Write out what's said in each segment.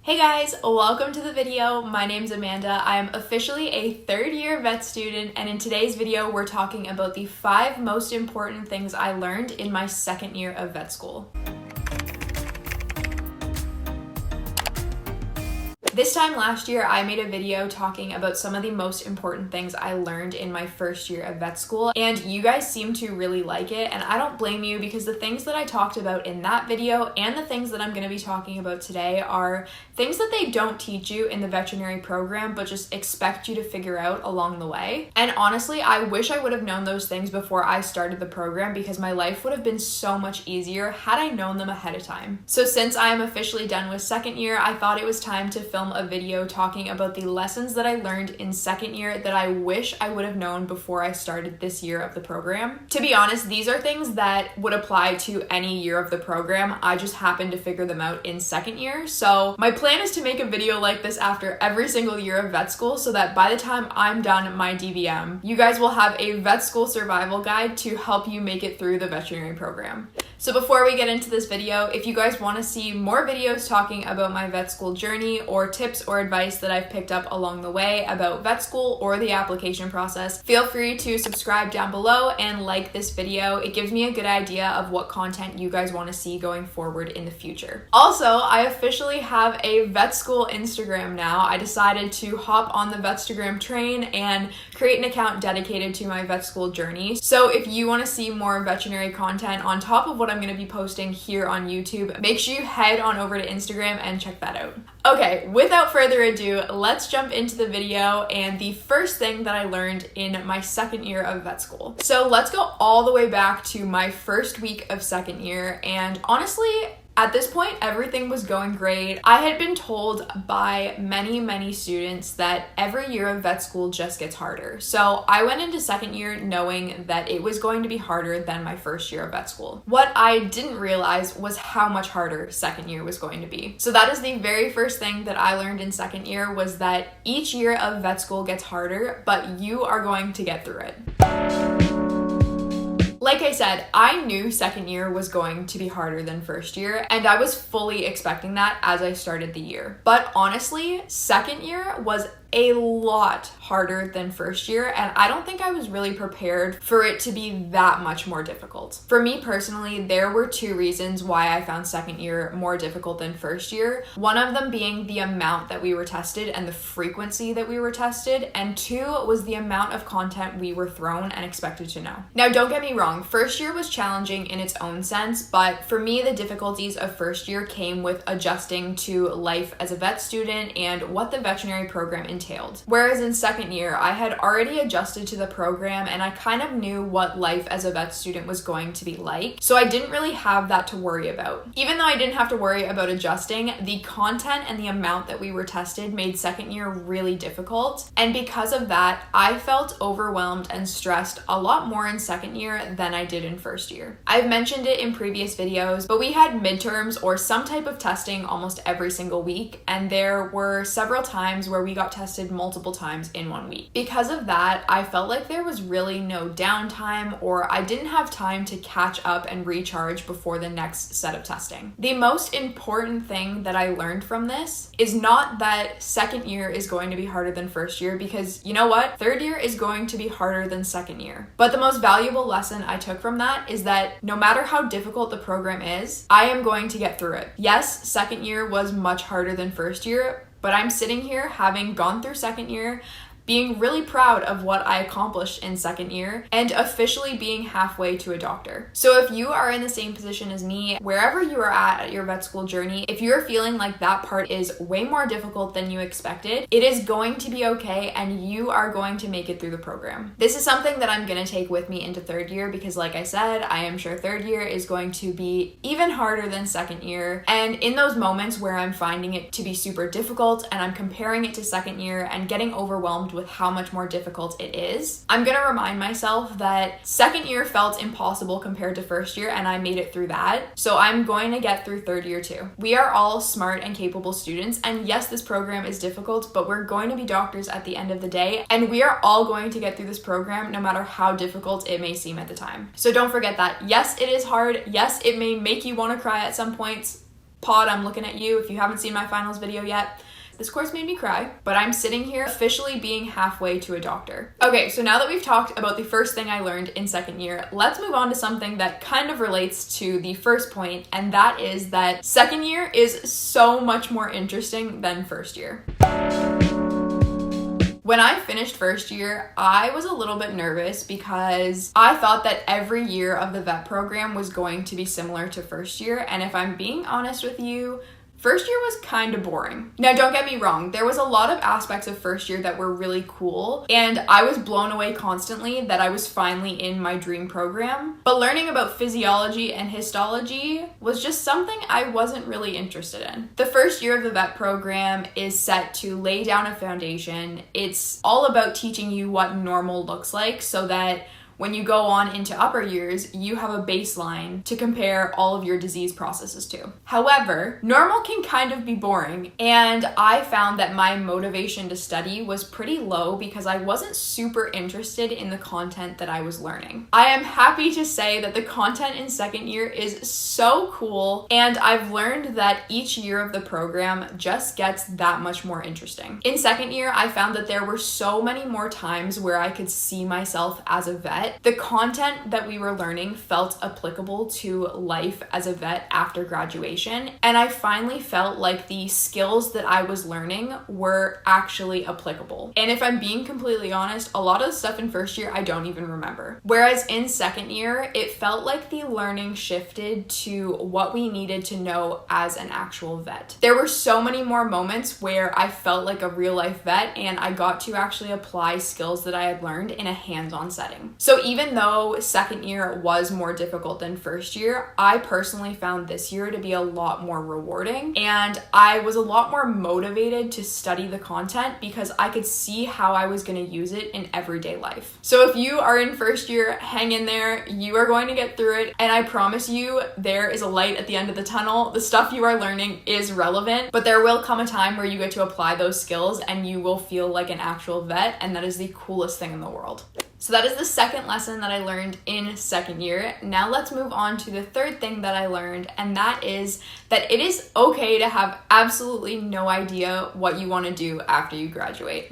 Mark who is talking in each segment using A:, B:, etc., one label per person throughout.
A: Hey guys, welcome to the video. My name's Amanda. I am officially a third-year vet student, and in today's video, we're talking about the 5 most important things I learned in my second year of vet school. This time last year, I made a video talking about some of the most important things I learned in my first year of vet school, and you guys seem to really like it, and I don't blame you because the things that I talked about in that video and the things that I'm going to be talking about today are things that they don't teach you in the veterinary program, but just expect you to figure out along the way. And honestly, I wish I would have known those things before I started the program because my life would have been so much easier had I known them ahead of time. So since I am officially done with second year, I thought it was time to film a video talking about the lessons that I learned in second year that I wish I would have known before I started this year of the program. To be honest, these are things that would apply to any year of the program. I just happened to figure them out in second year. So my plan is to make a video like this after every single year of vet school so that by the time I'm done my DVM, you guys will have a vet school survival guide to help you make it through the veterinary program. So before we get into this video, if you guys want to see more videos talking about my vet school journey or tips or advice that I've picked up along the way about vet school or the application process, feel free to subscribe down below and like this video. It gives me a good idea of what content you guys want to see going forward in the future. Also, I officially have a vet school Instagram now. I decided to hop on the Vetstagram train and create an account dedicated to my vet school journey. So if you want to see more veterinary content on top of what I'm going to be posting here on YouTube, make sure you head on over to Instagram and check that out. Okay, without further ado, let's jump into the video and the first thing that I learned in my second year of vet school. So let's go all the way back to my first week of second year, and honestly, at this point, everything was going great. I had been told by many students that every year of vet school just gets harder. So I went into second year knowing that it was going to be harder than my first year of vet school. What I didn't realize was how much harder second year was going to be. So that is the very first thing that I learned in second year, was that each year of vet school gets harder, but you are going to get through it. Like I said, I knew second year was going to be harder than first year, and I was fully expecting that as I started the year. But honestly, second year was a lot harder than first year, and I don't think I was really prepared for it to be that much more difficult. For me personally, there were 2 reasons why I found second year more difficult than first year. One of them being the amount that we were tested and the frequency that we were tested, and 2 was the amount of content we were thrown and expected to know. Now, don't get me wrong, first year was challenging in its own sense, but for me, the difficulties of first year came with adjusting to life as a vet student and what the veterinary program entailed. Whereas in second year, I had already adjusted to the program and I kind of knew what life as a vet student was going to be like, so I didn't really have that to worry about. Even though I didn't have to worry about adjusting, the content and the amount that we were tested made second year really difficult, and because of that, I felt overwhelmed and stressed a lot more in second year than I did in first year. I've mentioned it in previous videos, but we had midterms or some type of testing almost every single week, and there were several times where we got tested multiple times in 1 week. Because of that, I felt like there was really no downtime, or I didn't have time to catch up and recharge before the next set of testing. The most important thing that I learned from this is not that second year is going to be harder than first year, because you know what? Third year is going to be harder than second year. But the most valuable lesson I took from that is that no matter how difficult the program is, I am going to get through it. Yes, second year was much harder than first year, but I'm sitting here having gone through second year, being really proud of what I accomplished in second year, and officially being halfway to a doctor. So if you are in the same position as me, wherever you are at your vet school journey, if you're feeling like that part is way more difficult than you expected, it is going to be okay, and you are going to make it through the program. This is something that I'm going to take with me into third year because, like I said, I am sure third year is going to be even harder than second year. And in those moments where I'm finding it to be super difficult and I'm comparing it to second year and getting overwhelmed with how much more difficult it is, I'm gonna remind myself that second year felt impossible compared to first year, and I made it through that. So I'm going to get through third year too. We are all smart and capable students, and yes, this program is difficult, but we're going to be doctors at the end of the day, and we are all going to get through this program no matter how difficult it may seem at the time. So don't forget that. Yes, it is hard. Yes, it may make you want to cry at some points, pod, I'm looking at you. If you haven't seen my finals video yet, this course made me cry, but I'm sitting here officially being halfway to a doctor. Okay, so now that we've talked about the first thing I learned in second year, let's move on to something that kind of relates to the first point, and that is that second year is so much more interesting than first year. When I finished first year, I was a little bit nervous because I thought that every year of the vet program was going to be similar to first year, and if I'm being honest with you, first year was kind of boring. Now, don't get me wrong, there was a lot of aspects of first year that were really cool, and I was blown away constantly that I was finally in my dream program. But learning about physiology and histology was just something I wasn't really interested in. The first year of the vet program is set to lay down a foundation. It's all about teaching you what normal looks like so that when you go on into upper years, you have a baseline to compare all of your disease processes to. However, normal can kind of be boring, and I found that my motivation to study was pretty low because I wasn't super interested in the content that I was learning. I am happy to say that the content in second year is so cool, and I've learned that each year of the program just gets that much more interesting. In second year, I found that there were so many more times where I could see myself as a vet. The content that we were learning felt applicable to life as a vet after graduation, and I finally felt like the skills that I was learning were actually applicable. And if I'm being completely honest, a lot of the stuff in first year I don't even remember. Whereas in second year, it felt like the learning shifted to what we needed to know as an actual vet. There were so many more moments where I felt like a real life vet, and I got to actually apply skills that I had learned in a hands-on setting. So even though second year was more difficult than first year, I personally found this year to be a lot more rewarding, and I was a lot more motivated to study the content because I could see how I was going to use it in everyday life. So if you are in first year, hang in there. You are going to get through it, and I promise you there is a light at the end of the tunnel. The stuff you are learning is relevant, but there will come a time where you get to apply those skills and you will feel like an actual vet, and that is the coolest thing in the world. So that is the second lesson that I learned in second year. Now let's move on to the third thing that I learned, and that is that it is okay to have absolutely no idea what you want to do after you graduate.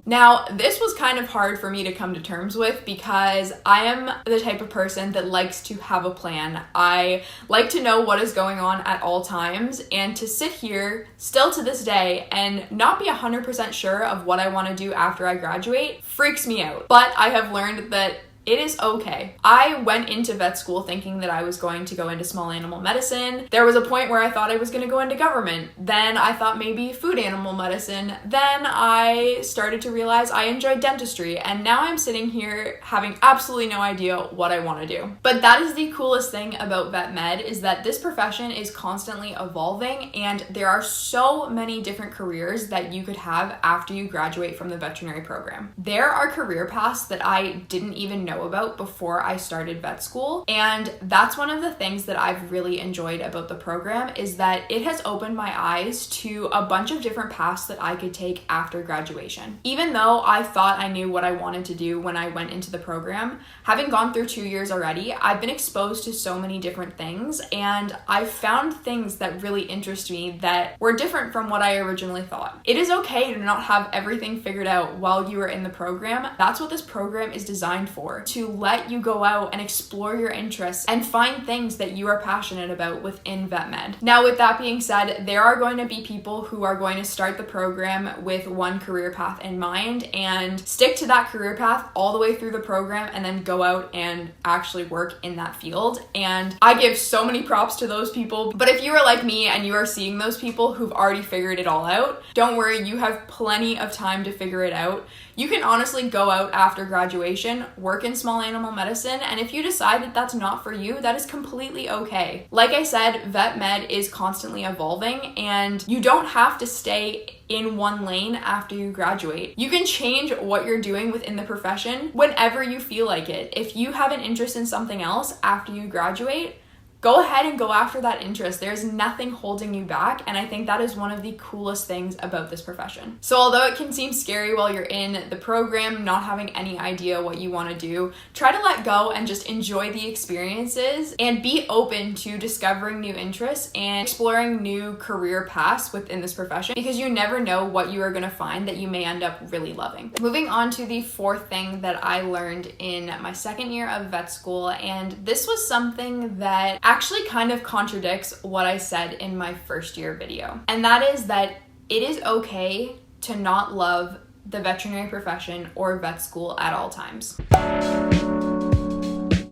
A: Now, this was kind of hard for me to come to terms with because I am the type of person that likes to have a plan. I like to know what is going on at all times, and to sit here still to this day and not be 100% sure of what I want to do after I graduate freaks me out. But I have learned that it is okay. I went into vet school thinking that I was going to go into small animal medicine. There was a point where I thought I was going to go into government. Then I thought maybe food animal medicine. Then I started to realize I enjoyed dentistry, and now I'm sitting here having absolutely no idea what I want to do. But that is the coolest thing about vet med, is that this profession is constantly evolving, and there are so many different careers that you could have after you graduate from the veterinary program. There are career paths that I didn't even know about before I started vet school, and that's one of the things that I've really enjoyed about the program, is that it has opened my eyes to a bunch of different paths that I could take after graduation. Even though I thought I knew what I wanted to do when I went into the program, having gone through 2 years already, I've been exposed to so many different things, and I've found things that really interest me that were different from what I originally thought. It is okay to not have everything figured out while you are in the program. That's what this program is designed for, to let you go out and explore your interests and find things that you are passionate about within vet med. Now, with that being said, there are going to be people who are going to start the program with one career path in mind and stick to that career path all the way through the program and then go out and actually work in that field. And I give so many props to those people. But if you are like me and you are seeing those people who've already figured it all out, don't worry, you have plenty of time to figure it out. You can honestly go out after graduation, work in small animal medicine, and if you decide that that's not for you, that is completely okay. Like I said, vet med is constantly evolving, and you don't have to stay in one lane after you graduate. You can change what you're doing within the profession whenever you feel like it. If you have an interest in something else after you graduate, go ahead and go after that interest. There's nothing holding you back, and I think that is one of the coolest things about this profession. So although it can seem scary while you're in the program, not having any idea what you want to do, try to let go and just enjoy the experiences and be open to discovering new interests and exploring new career paths within this profession, because you never know what you are going to find that you may end up really loving. Moving on to the fourth thing that I learned in my second year of vet school, and this was something that actually kind of contradicts what I said in my first year video, and that is that it is okay to not love the veterinary profession or vet school at all times.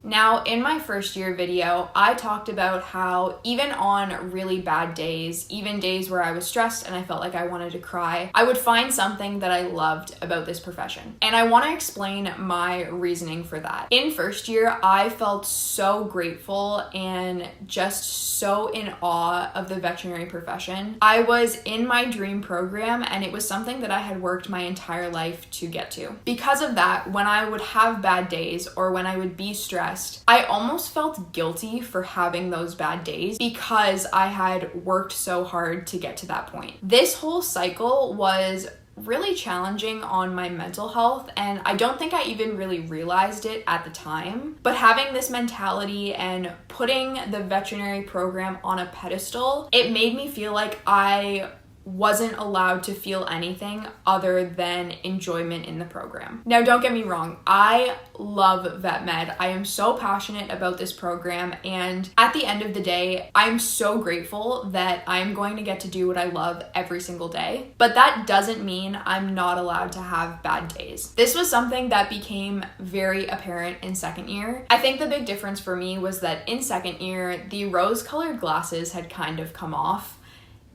A: Now, in my first year video, I talked about how even on really bad days, even days where I was stressed and I felt like I wanted to cry, I would find something that I loved about this profession. And I want to explain my reasoning for that. In first year, I felt so grateful and just so in awe of the veterinary profession. I was in my dream program, and it was something that I had worked my entire life to get to. Because of that, when I would have bad days or when I would be stressed, I almost felt guilty for having those bad days because I had worked so hard to get to that point. This whole cycle was really challenging on my mental health, and I don't think I even really realized it at the time. But having this mentality and putting the veterinary program on a pedestal, it made me feel like I wasn't allowed to feel anything other than enjoyment in the program. Now, don't get me wrong, I love vet med. I am so passionate about this program, and at the end of the day, I'm so grateful that I'm going to get to do what I love every single day. But that doesn't mean I'm not allowed to have bad days. This was something that became very apparent in second year. I think the big difference for me was that in second year, the rose-colored glasses had kind of come off.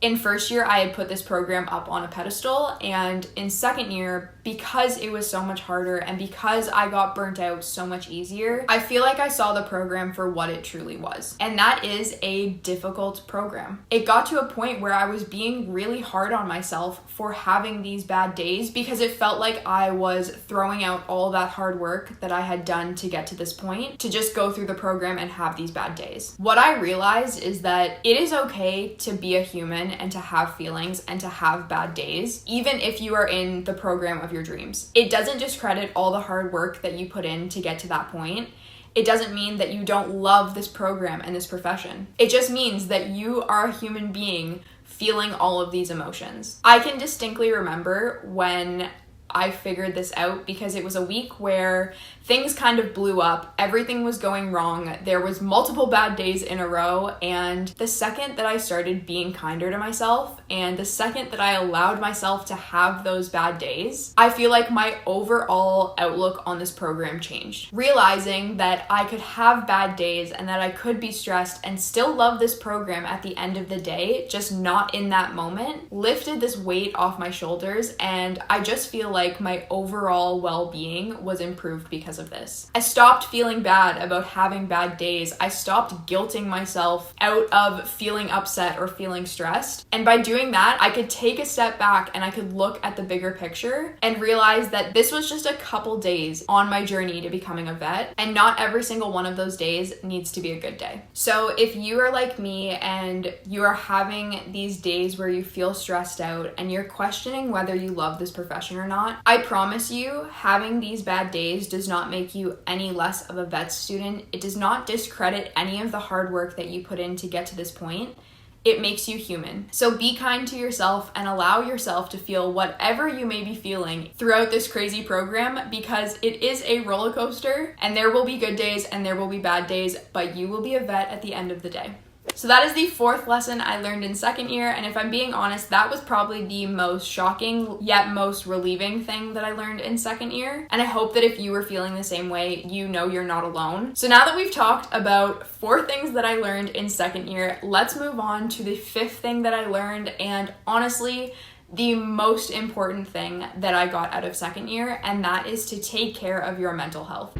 A: In first year, I had put this program up on a pedestal, and in second year, because it was so much harder and because I got burnt out so much easier, I feel like I saw the program for what it truly was. And that is a difficult program. It got to a point where I was being really hard on myself for having these bad days because it felt like I was throwing out all that hard work that I had done to get to this point to just go through the program and have these bad days. What I realized is that it is okay to be a human and to have feelings and to have bad days, even if you are in the program of your dreams. It doesn't discredit all the hard work that you put in to get to that point. It doesn't mean that you don't love this program and this profession. It just means that you are a human being feeling all of these emotions. I can distinctly remember when I figured this out because it was a week where things kind of blew up. Everything was going wrong. There was multiple bad days in a row, and the second that I started being kinder to myself and the second that I allowed myself to have those bad days, I feel like my overall outlook on this program changed. Realizing that I could have bad days and that I could be stressed and still love this program at the end of the day, just not in that moment, lifted this weight off my shoulders, and I just feel like my overall well-being was improved because of this. I stopped feeling bad about having bad days. I stopped guilting myself out of feeling upset or feeling stressed. And by doing that, I could take a step back and I could look at the bigger picture and realize that this was just a couple days on my journey to becoming a vet, and not every single one of those days needs to be a good day. So if you are like me and you are having these days where you feel stressed out and you're questioning whether you love this profession or not, I promise you, having these bad days does not make you any less of a vet student. It does not discredit any of the hard work that you put in to get to this point. It makes you human. So be kind to yourself and allow yourself to feel whatever you may be feeling throughout this crazy program, because it is a roller coaster and there will be good days and there will be bad days, but you will be a vet at the end of the day. So that is the fourth lesson I learned in second year, and if I'm being honest, that was probably the most shocking yet most relieving thing that I learned in second year, and I hope that if you were feeling the same way, you know you're not alone. So now that we've talked about 4 things that I learned in second year, let's move on to the 5th thing that I learned, and honestly, the most important thing that I got out of second year, and that is to take care of your mental health.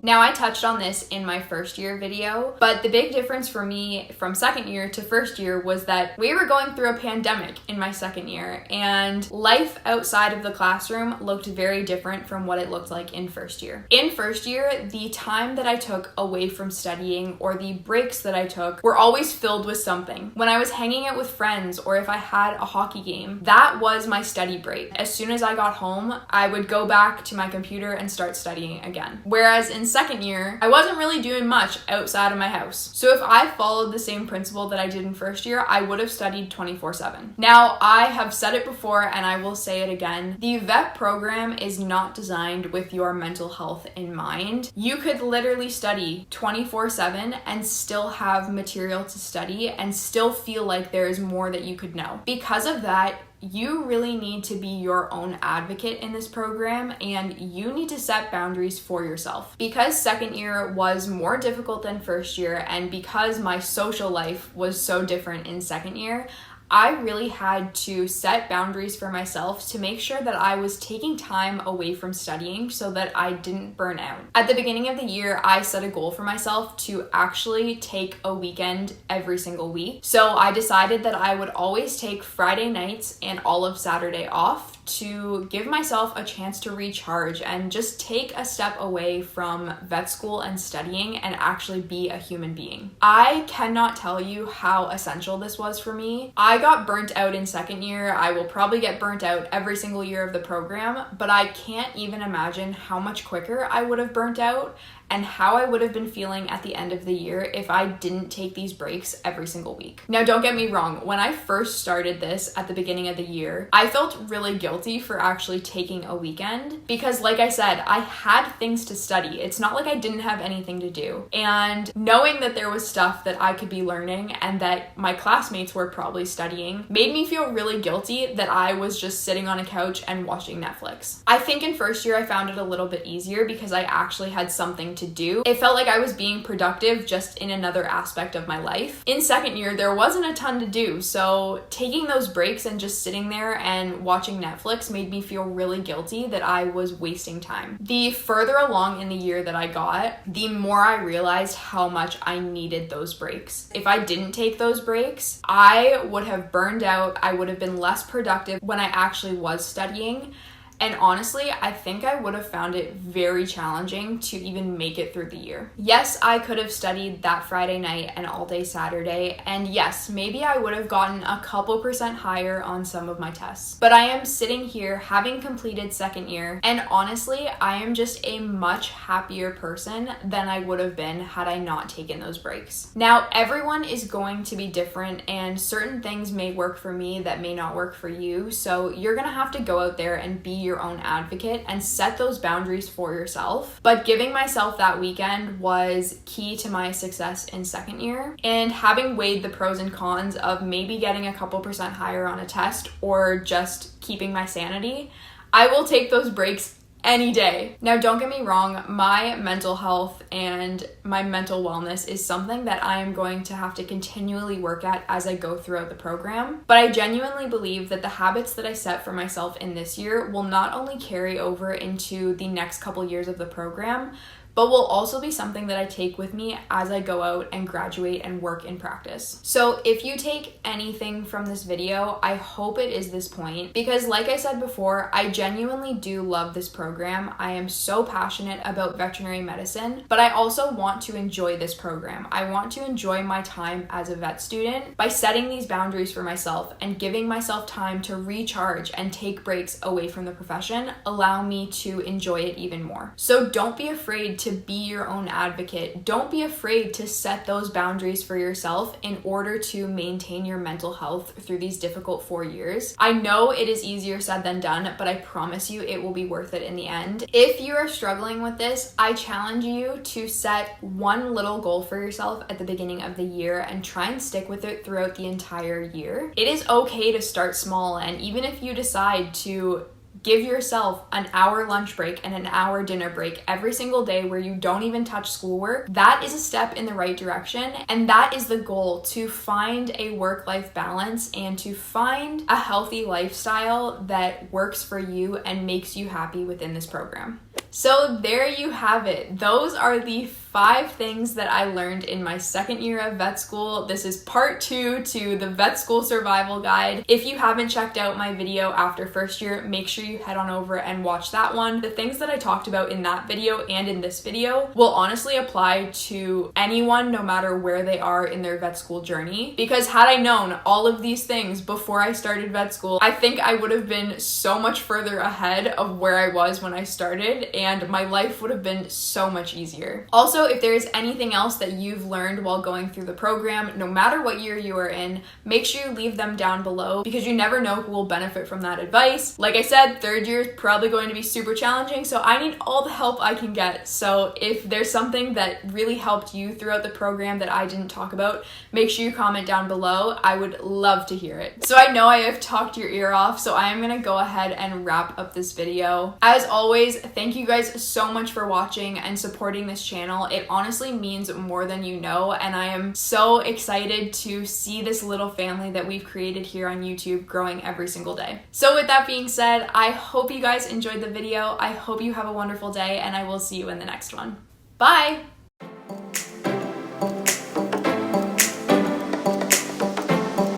A: Now, I touched on this in my first year video, but the big difference for me from second year to first year was that we were going through a pandemic in my second year, and life outside of the classroom looked very different from what it looked like in first year. In first year, the time that I took away from studying or the breaks that I took were always filled with something. When I was hanging out with friends or if I had a hockey game, that was my study break. As soon as I got home, I would go back to my computer and start studying again. Whereas in second year, I wasn't really doing much outside of my house. So if I followed the same principle that I did in first year, I would have studied 24/7. Now, I have said it before and I will say it again. The vet program is not designed with your mental health in mind. You could literally study 24/7 and still have material to study and still feel like there is more that you could know. Because of that, you really need to be your own advocate in this program, and you need to set boundaries for yourself. Because second year was more difficult than first year, and because my social life was so different in second year, I really had to set boundaries for myself to make sure that I was taking time away from studying so that I didn't burn out. At the beginning of the year, I set a goal for myself to actually take a weekend every single week. So I decided that I would always take Friday nights and all of Saturday off to give myself a chance to recharge and just take a step away from vet school and studying and actually be a human being. I cannot tell you how essential this was for me. I got burnt out in second year. I will probably get burnt out every single year of the program, but I can't even imagine how much quicker I would have burnt out and how I would have been feeling at the end of the year if I didn't take these breaks every single week. Now, don't get me wrong, when I first started this at the beginning of the year, I felt really guilty for actually taking a weekend because, like I said, I had things to study. It's not like I didn't have anything to do. And knowing that there was stuff that I could be learning and that my classmates were probably studying made me feel really guilty that I was just sitting on a couch and watching Netflix. I think in first year I found it a little bit easier because I actually had something to do. It felt like I was being productive just in another aspect of my life. In second year, there wasn't a ton to do, so taking those breaks and just sitting there and watching Netflix made me feel really guilty that I was wasting time. The further along in the year that I got, the more I realized how much I needed those breaks. If I didn't take those breaks, I would have burned out. I would have been less productive when I actually was studying. And honestly, I think I would have found it very challenging to even make it through the year. Yes, I could have studied that Friday night and all day Saturday, and yes, maybe I would have gotten a couple % higher on some of my tests. But I am sitting here having completed second year, and honestly, I am just a much happier person than I would have been had I not taken those breaks. Now, everyone is going to be different, and certain things may work for me that may not work for you, so you're gonna have to go out there and be your own advocate and set those boundaries for yourself. But giving myself that weekend was key to my success in second year, and having weighed the pros and cons of maybe getting a couple % higher on a test or just keeping my sanity, I will take those breaks any day. Now, don't get me wrong, my mental health and my mental wellness is something that I am going to have to continually work at as I go throughout the program. But I genuinely believe that the habits that I set for myself in this year will not only carry over into the next couple years of the program, but will also be something that I take with me as I go out and graduate and work in practice. So if you take anything from this video, I hope it is this point, because like I said before, I genuinely do love this program. I am so passionate about veterinary medicine, but I also want to enjoy this program. I want to enjoy my time as a vet student by setting these boundaries for myself and giving myself time to recharge and take breaks away from the profession, allow me to enjoy it even more. So don't be afraid to be your own advocate. Don't be afraid to set those boundaries for yourself in order to maintain your mental health through these difficult 4 years. I know it is easier said than done, but I promise you it will be worth it in the end. If you are struggling with this, I challenge you to set one little goal for yourself at the beginning of the year and try and stick with it throughout the entire year. It is okay to start small, and even if you decide to give yourself an hour lunch break and an hour dinner break every single day where you don't even touch schoolwork, that is a step in the right direction. And that is the goal, to find a work-life balance and to find a healthy lifestyle that works for you and makes you happy within this program. So there you have it. Those are the 5 things that I learned in my second year of vet school. This is part 2 to the vet school survival guide. If you haven't checked out my video after first year, make sure you head on over and watch that one. The things that I talked about in that video and in this video will honestly apply to anyone, no matter where they are in their vet school journey. Because had I known all of these things before I started vet school, I think I would have been so much further ahead of where I was when I started, and my life would have been so much easier. Also, if there is anything else that you've learned while going through the program, no matter what year you are in, make sure you leave them down below, because you never know who will benefit from that advice. Like I said, third year is probably going to be super challenging, so I need all the help I can get. So if there's something that really helped you throughout the program that I didn't talk about, make sure you comment down below. I would love to hear it. So I know I have talked your ear off, so I am gonna go ahead and wrap up this video. As always, thank you guys so much for watching and supporting this channel. It honestly means more than you know, and I am so excited to see this little family that we've created here on YouTube growing every single day. So with that being said, I hope you guys enjoyed the video. I hope you have a wonderful day, and I will see you in the next one. Bye!